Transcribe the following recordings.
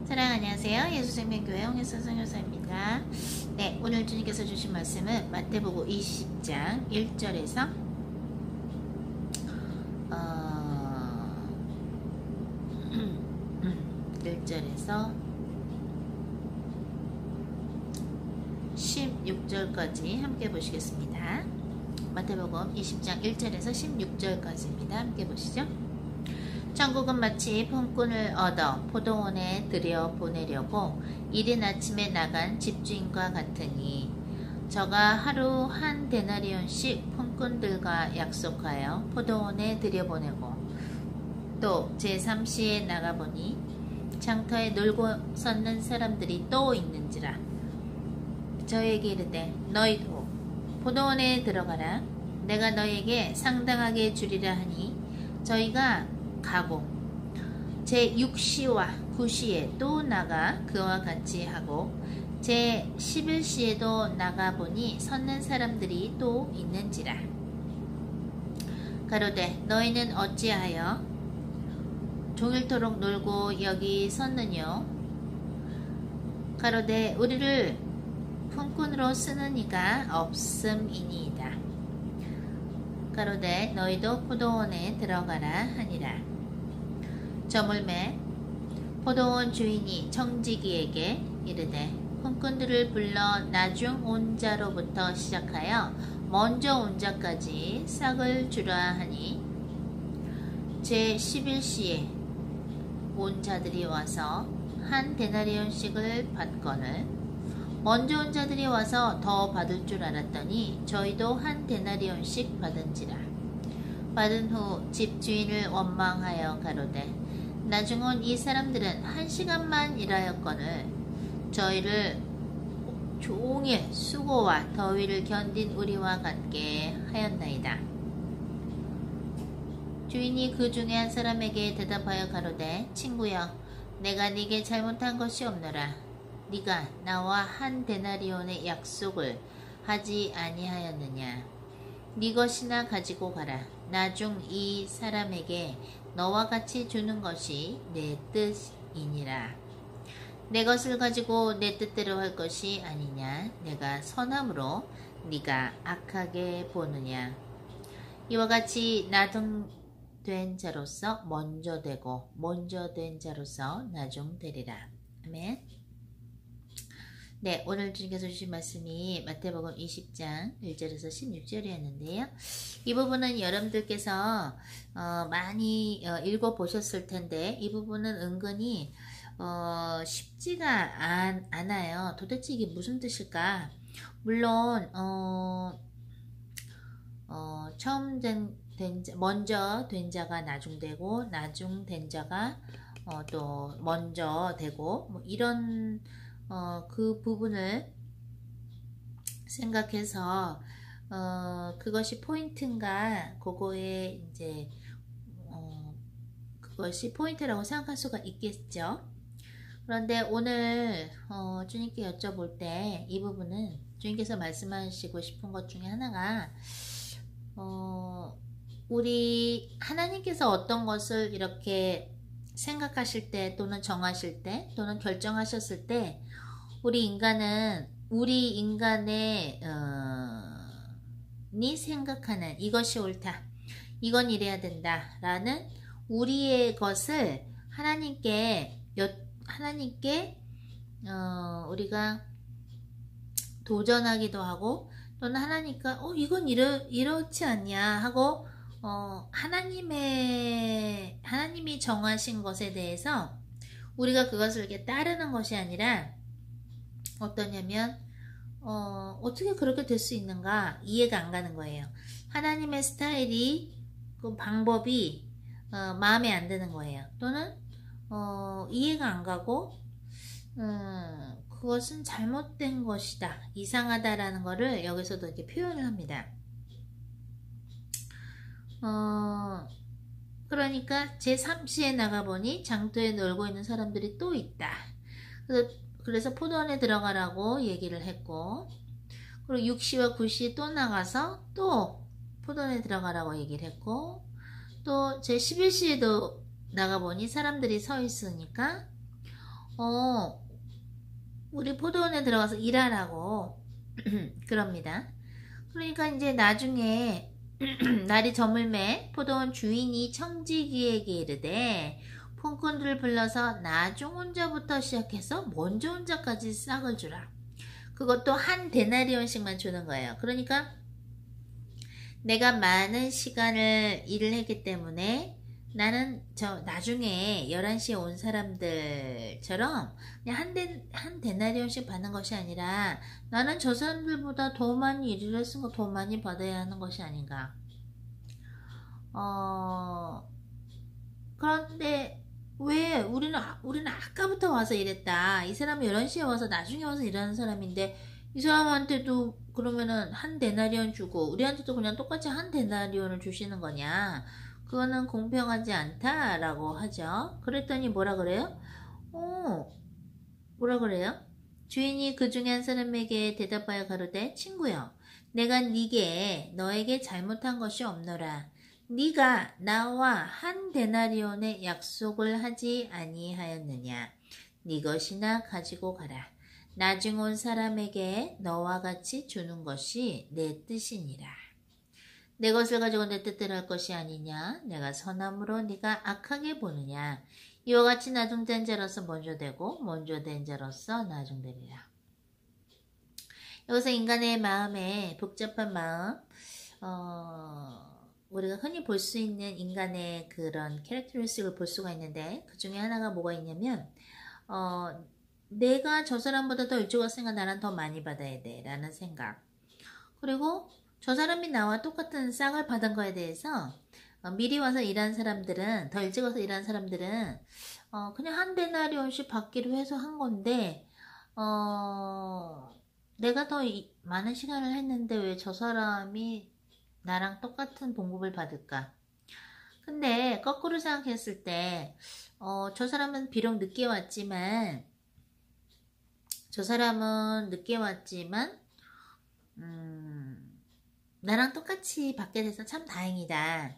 사랑 안녕하세요. 예수생명교회 홍혜선 선교사입니다. 네, 오늘 주님께서 주신 말씀은 마태복음 20장 1절에서 1절에서 16절까지 함께 보시겠습니다. 마태복음 20장 1절에서 16절까지입니다. 함께 보시죠. 천국은 마치 품꾼을 얻어 포도원에 들여 보내려고 이른 아침에 나간 집주인과 같으니 저가 하루 한 데나리온씩 품꾼들과 약속하여 포도원에 들여보내고 또 제3시에 나가보니 장터에 놀고 섰는 사람들이 또 있는지라 저에게 이르되 너희도 포도원에 들어가라. 내가 너희에게 상당하게 주리라 하니 저희가 가고 제6시와 9시에 또 나가 그와 같이 하고 제11시에도 나가보니 섰는 사람들이 또 있는지라. 가로되 너희는 어찌하여 종일토록 놀고 여기 섰느뇨. 가로되 우리를 품꾼으로 쓰는 이가 없음이니이다. 가로되 너희도 포도원에 들어가라 하니라. 저물매 포도원 주인이 청지기에게 이르되 품꾼들을 불러 나중 온 자로부터 시작하여 먼저 온 자까지 싹을 주라 하니 제11시에 온 자들이 와서 한 데나리온씩을 받거늘 먼저 온 자들이 와서 더 받을 줄 알았더니 저희도 한 데나리온씩 받은지라. 받은 후 집주인을 원망하여 가로되 나중 온 이 사람들은 1시간만 일하였거늘 저희를 종일 수고와 더위를 견딘 우리와 같게 하였나이다. 주인이 그 중에 한 사람에게 대답하여 가로되 친구여 내가 네게 잘못한 것이 없노라. 네가 나와 한 데나리온의 약속을 하지 아니하였느냐. 네 것이나 가지고 가라. 나중 이 사람에게 너와 같이 주는 것이 내 뜻이니라. 내 것을 가지고 내 뜻대로 할 것이 아니냐. 내가 선함으로 네가 악하게 보느냐. 이와 같이 나중된 자로서 먼저 되고 먼저 된 자로서 나중되리라. 아멘. 네, 오늘 주님께서 주신 말씀이 마태복음 20장 1절에서 16절이었는데요. 이 부분은 여러분들께서 많이 읽어보셨을 텐데 이 부분은 은근히 쉽지가 않아요. 도대체 이게 무슨 뜻일까? 물론 먼저 된 자가 나중 되고 나중 된 자가 또 먼저 되고 뭐 이런 그 부분을 생각해서 그것이 포인트인가 그거에 이제 그것이 포인트라고 생각할 수가 있겠죠. 그런데 오늘 주님께 여쭤볼 때 이 부분은 주님께서 말씀하시고 싶은 것 중에 하나가 우리 하나님께서 어떤 것을 이렇게 생각하실 때 또는 정하실 때 또는 결정하셨을 때 우리 인간의 니 생각하는 이것이 옳다, 이건 이래야 된다 라는 우리의 것을 하나님께 우리가 도전하기도 하고 또는 하나님과 이건 이렇지 않냐 하고 하나님이 정하신 것에 대해서 우리가 그것을 이렇게 따르는 것이 아니라 어떠냐면 어떻게 그렇게 될 수 있는가 이해가 안 가는 거예요. 하나님의 스타일이 그 방법이 마음에 안 드는 거예요. 또는 이해가 안 가고 그것은 잘못된 것이다, 이상하다라는 거를 여기서도 이렇게 표현을 합니다. 그러니까 제3시에 나가보니 장터에 놀고 있는 사람들이 또 있다. 그래서 포도원에 들어가라고 얘기를 했고, 그리고 6시와 9시에 또 나가서 또 포도원에 들어가라고 얘기를 했고, 또 제11시에도 나가보니 사람들이 서 있으니까 어, 우리 포도원에 들어가서 일하라고 그럽니다. 그러니까 이제 나중에 날이 저물매 포도원 주인이 청지기에게 이르되 폰꾼들을 불러서 나중 혼자부터 시작해서 먼저 혼자까지 싹을 주라. 그것도 한 데나리온씩만 주는 거예요. 그러니까 내가 많은 시간을 일을 했기 때문에 나는 나중에 11시에 온 사람들처럼 그냥 한 데나리온씩 받는 것이 아니라 나는 저 사람들보다 더 많이 일을 했으니까 더 많이 받아야 하는 것이 아닌가. 그런데 왜 우리는 아까부터 와서 일했다. 이 사람은 11시에 와서 나중에 와서 일하는 사람인데 이 사람한테도 그러면은 한 데나리온 주고 우리한테도 그냥 똑같이 한 데나리온을 주시는 거냐. 그거는 공평하지 않다라고 하죠. 그랬더니 뭐라 그래요? 뭐라 그래요? 주인이 그 중에 한 사람에게 대답하여 가로되 친구여 내가 너에게 잘못한 것이 없노라. 네가 나와 한 데나리온의 약속을 하지 아니하였느냐. 네 것이나 가지고 가라. 나중 온 사람에게 너와 같이 주는 것이 내 뜻이니라. 내 것을 가지고 내 뜻대로 할 것이 아니냐. 내가 선함으로 네가 악하게 보느냐. 이와 같이 나중된 자로서 먼저 되고 먼저 된 자로서 나중되리라. 여기서 인간의 마음에 복잡한 마음, 우리가 흔히 볼 수 있는 인간의 그런 캐릭터리스틱을 볼 수가 있는데 그 중에 하나가 뭐가 있냐면 내가 저 사람보다 더 일찍 왔으니까 나는 더 많이 받아야 돼 라는 생각. 그리고 저 사람이 나와 똑같은 싹을 받은 거에 대해서 미리 와서 일한 사람들은 더 일찍 와서 일한 사람들은 그냥 한 데나리온씩 받기로 해서 한 건데 내가 더 많은 시간을 했는데 왜 저 사람이 나랑 똑같은 봉급을 받을까? 근데 거꾸로 생각했을 때 저 사람은 비록 늦게 왔지만 나랑 똑같이 받게 돼서 참 다행이다.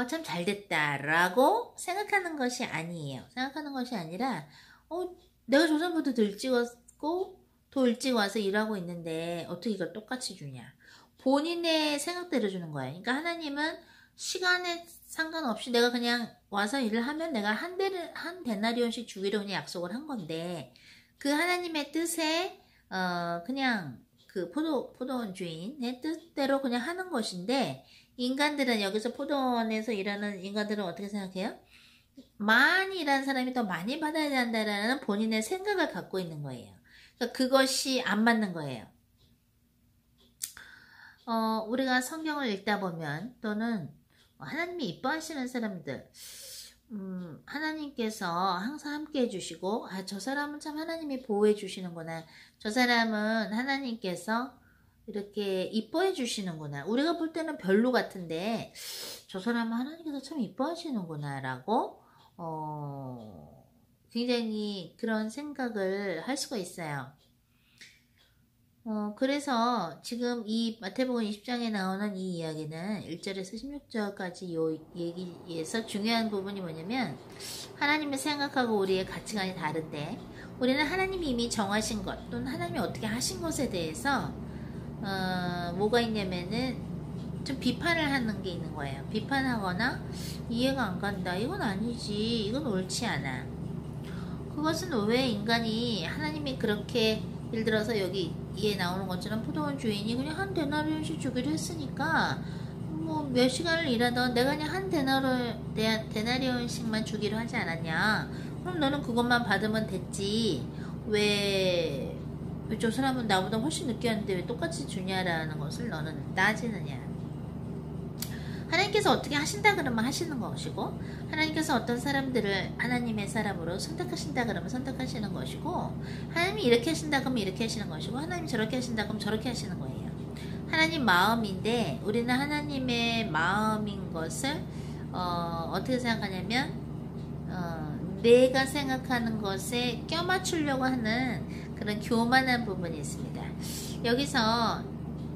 참 잘됐다 라고 생각하는 것이 아니에요. 생각하는 것이 아니라 내가 저 사람보다 더 일찍 왔고 더 일찍 와서 일하고 있는데 어떻게 이걸 똑같이 주냐. 본인의 생각대로 주는 거예요. 그러니까 하나님은 시간에 상관없이 내가 그냥 와서 일을 하면 내가 한 데나리온씩 주기로 그냥 약속을 한 건데 그 하나님의 뜻에 그냥 그 포도원 주인의 뜻대로 그냥 하는 것인데 인간들은 여기서 포도원에서 일하는 인간들은 어떻게 생각해요? 많이 일하는 사람이 더 많이 받아야 한다라는 본인의 생각을 갖고 있는 거예요. 그러니까 그것이 안 맞는 거예요. 우리가 성경을 읽다 보면 또는 하나님이 이뻐하시는 사람들 하나님께서 항상 함께 해주시고 저 사람은 참 하나님이 보호해 주시는구나. 저 사람은 하나님께서 이렇게 이뻐해 주시는구나. 우리가 볼 때는 별로 같은데 저 사람은 하나님께서 참 이뻐하시는구나 라고 굉장히 그런 생각을 할 수가 있어요. 그래서 지금 이 마태복음 20장에 나오는 이 이야기는 1절에서 16절까지 요 얘기에서 중요한 부분이 뭐냐면 하나님을 생각하고 우리의 가치관이 다른데 우리는 하나님이 이미 정하신 것 또는 하나님이 어떻게 하신 것에 대해서 뭐가 있냐면은 좀 비판을 하는 게 있는 거예요. 비판하거나 이해가 안 간다. 이건 아니지. 이건 옳지 않아. 그것은 왜 인간이 하나님이 그렇게 예를 들어서 여기 이에 나오는 것처럼 포도원 주인이 그냥 한 데나리온씩 주기로 했으니까 뭐 몇 시간을 일하던 내가 그냥 한 데나리온씩만 주기로 하지 않았냐. 그럼 너는 그것만 받으면 됐지. 왜 저 사람은 나보다 훨씬 늦게 왔는데 왜 똑같이 주냐라는 것을 너는 따지느냐. 하나님께서 어떻게 하신다 그러면 하시는 것이고 하나님께서 어떤 사람들을 하나님의 사람으로 선택하신다 그러면 선택하시는 것이고 하나님이 이렇게 하신다 그러면 이렇게 하시는 것이고 하나님이 저렇게 하신다 그러면 저렇게 하시는 거예요. 하나님 마음인데 우리는 하나님의 마음인 것을 어떻게 생각하냐면 내가 생각하는 것에 껴맞추려고 하는 그런 교만한 부분이 있습니다. 여기서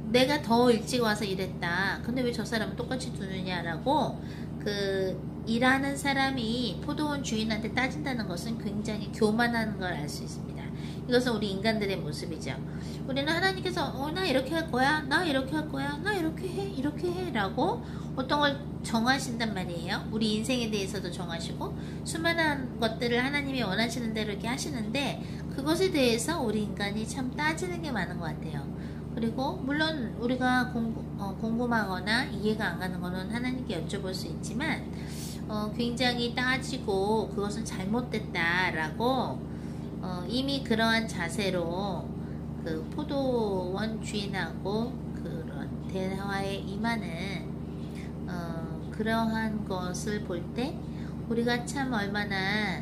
내가 더 일찍 와서 일했다. 근데 왜 저 사람은 똑같이 두느냐라고 그 일하는 사람이 포도원 주인한테 따진다는 것은 굉장히 교만한 걸 알 수 있습니다. 이것은 우리 인간들의 모습이죠. 우리는 하나님께서 나 이렇게 할 거야, 나 이렇게 할 거야, 나 이렇게 해 라고 어떤 걸 정하신단 말이에요. 우리 인생에 대해서도 정하시고 수많은 것들을 하나님이 원하시는 대로 이렇게 하시는데 그것에 대해서 우리 인간이 참 따지는 게 많은 것 같아요. 그리고 물론 우리가 궁금하거나 이해가 안 가는 거는 하나님께 여쭤볼 수 있지만 굉장히 따지고 그것은 잘못됐다라고 이미 그러한 자세로 그 포도원 주인하고 그런 대화에 임하는 그러한 것을 볼 때 우리가 참 얼마나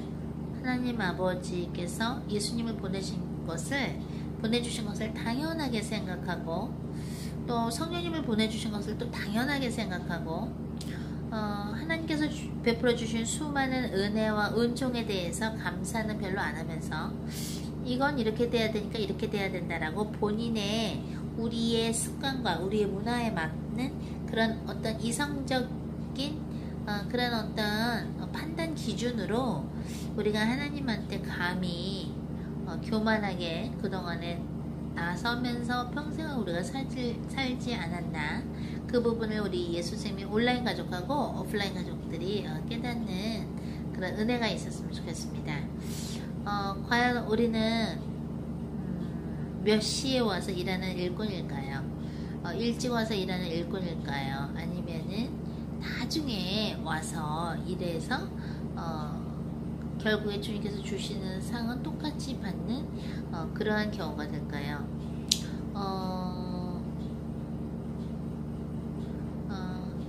하나님 아버지께서 예수님을 보내주신 것을 당연하게 생각하고 또 성령님을 보내주신 것을 또 당연하게 생각하고 하나님께서 베풀어 주신 수많은 은혜와 은총에 대해서 감사는 별로 안 하면서 이건 이렇게 돼야 되니까 이렇게 돼야 된다라고 본인의 우리의 습관과 우리의 문화에 맞는 그런 어떤 이성적인 그런 어떤 판단 기준으로 우리가 하나님한테 감히 교만하게 그동안에 나서면서 평생을 우리가 살지 않았나. 그 부분을 우리 예수쌤이 온라인 가족하고 오프라인 가족들이 깨닫는 그런 은혜가 있었으면 좋겠습니다. 과연 우리는 몇 시에 와서 일하는 일꾼일까요? 일찍 와서 일하는 일꾼일까요? 아니면은 나중에 와서 일해서 결국에 주님께서 주시는 상은 똑같이 받는 그러한 경우가 될까요?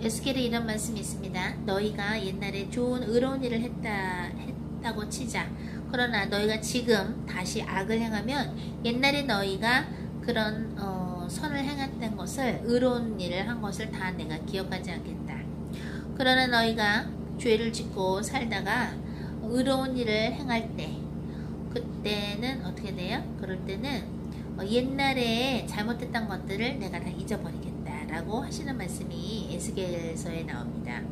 에스겔에 이런 말씀이 있습니다. 너희가 옛날에 좋은 의로운 일을 했다고 치자. 그러나 너희가 지금 다시 악을 행하면 옛날에 너희가 그런 선을 행했던 것을 의로운 일을 한 것을 다 내가 기억하지 않겠다. 그러나 너희가 죄를 짓고 살다가 의로운 일을 행할 때 그때는 어떻게 돼요? 그럴 때는 옛날에 잘못했던 것들을 내가 다 잊어버리겠다 라고 하시는 말씀이 에스겔서에 나옵니다.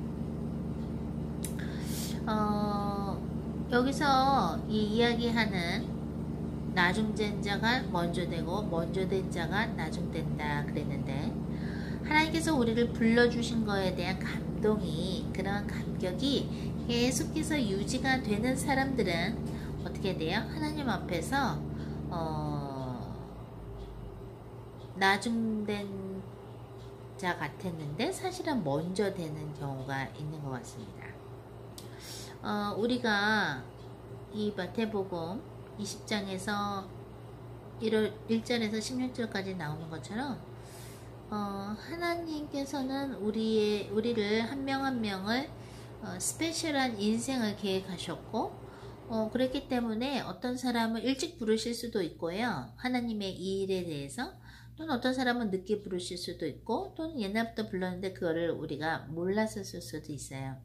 여기서 이 이야기하는 나중된 자가 먼저 되고 먼저 된 자가 나중된다 그랬는데 하나님께서 우리를 불러주신 거에 대한 감동이 그러한 감격이 계속해서 유지가 되는 사람들은 어떻게 돼요? 하나님 앞에서 나중된 자 같았는데 사실은 먼저 되는 경우가 있는 것 같습니다. 우리가 이 마태복음 20장에서 1절에서 16절까지 나오는 것처럼 하나님께서는 우리를 한 명 한 명을 스페셜한 인생을 계획하셨고 그렇기 때문에 어떤 사람을 일찍 부르실 수도 있고요. 하나님의 이 일에 대해서 또는 어떤 사람은 늦게 부르실 수도 있고 또는 옛날부터 불렀는데 그거를 우리가 몰랐었을 수도 있어요.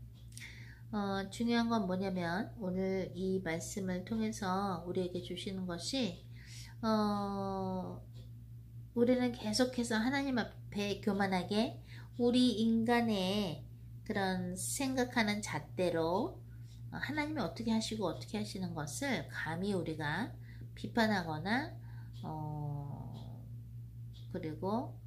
중요한 건 뭐냐면 오늘 이 말씀을 통해서 우리에게 주시는 것이 우리는 계속해서 하나님 앞에 교만하게 우리 인간의 그런 생각하는 잣대로 하나님이 어떻게 하시고 어떻게 하시는 것을 감히 우리가 비판하거나 그리고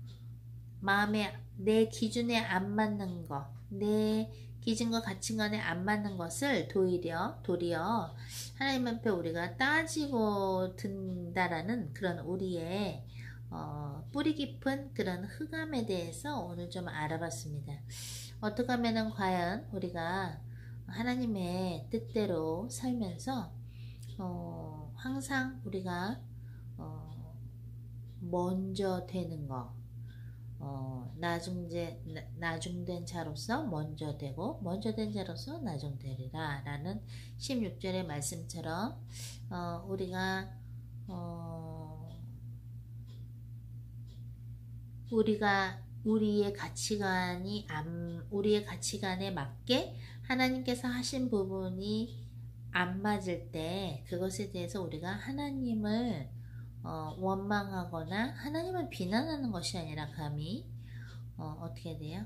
마음에 내 기준에 안 맞는 것, 내 기준과 가치관에 안 맞는 것을 도리어 하나님 앞에 우리가 따지고 든다라는 그런 우리의 뿌리 깊은 그런 흑암에 대해서 오늘 좀 알아봤습니다. 어떻게 하면은 과연 우리가 하나님의 뜻대로 살면서 항상 우리가 먼저 되는 거 나중된 자로서 먼저 되고 먼저 된 자로서 나중되리라 라는 16절의 말씀처럼 우리가 우리의 가치관에 맞게 하나님께서 하신 부분이 안 맞을 때 그것에 대해서 우리가 하나님을 원망하거나 하나님을 비난하는 것이 아니라 감히 어떻게 돼요?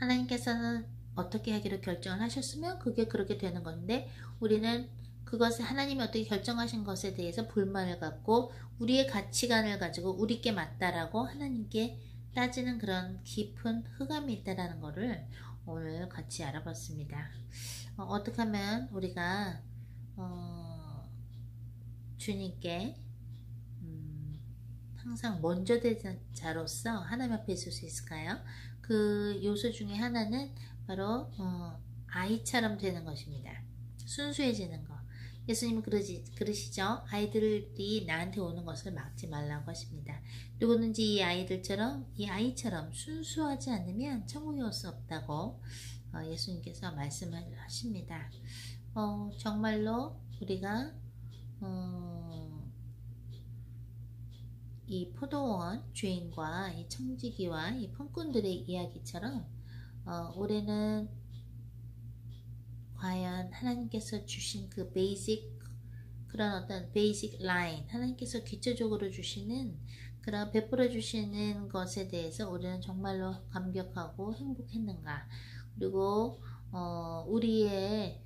하나님께서는 어떻게 하기로 결정을 하셨으면 그게 그렇게 되는 건데, 우리는 그것을 하나님이 어떻게 결정하신 것에 대해서 불만을 갖고 우리의 가치관을 가지고 우리께 맞다라고 하나님께 따지는 그런 깊은 흑암이 있다라는 것을 오늘 같이 알아봤습니다. 어떻게 하면 우리가 주님께 항상 먼저 되는 자로서 하나님 앞에 있을 수 있을까요? 그 요소 중에 하나는 바로 아이처럼 되는 것입니다. 순수해지는 것. 예수님은 그러시죠? 아이들이 나한테 오는 것을 막지 말라고 하십니다. 누구든지 이 아이처럼 순수하지 않으면 천국에 올 수 없다고 예수님께서 말씀을 하십니다. 정말로 우리가 이 포도원 주인과 이 청지기와 이 품꾼들의 이야기처럼 올해는 과연 하나님께서 주신 그 그런 어떤 베이직 라인, 하나님께서 기초적으로 주시는 그런 베풀어 주시는 것에 대해서 우리는 정말로 감격하고 행복했는가? 그리고 우리의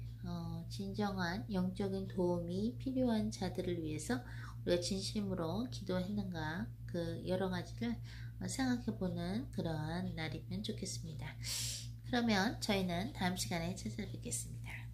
진정한 영적인 도움이 필요한 자들을 위해서 우리가 진심으로 기도했는가? 그 여러 가지를 생각해보는 그러한 날이면 좋겠습니다. 그러면 저희는 다음 시간에 찾아뵙겠습니다.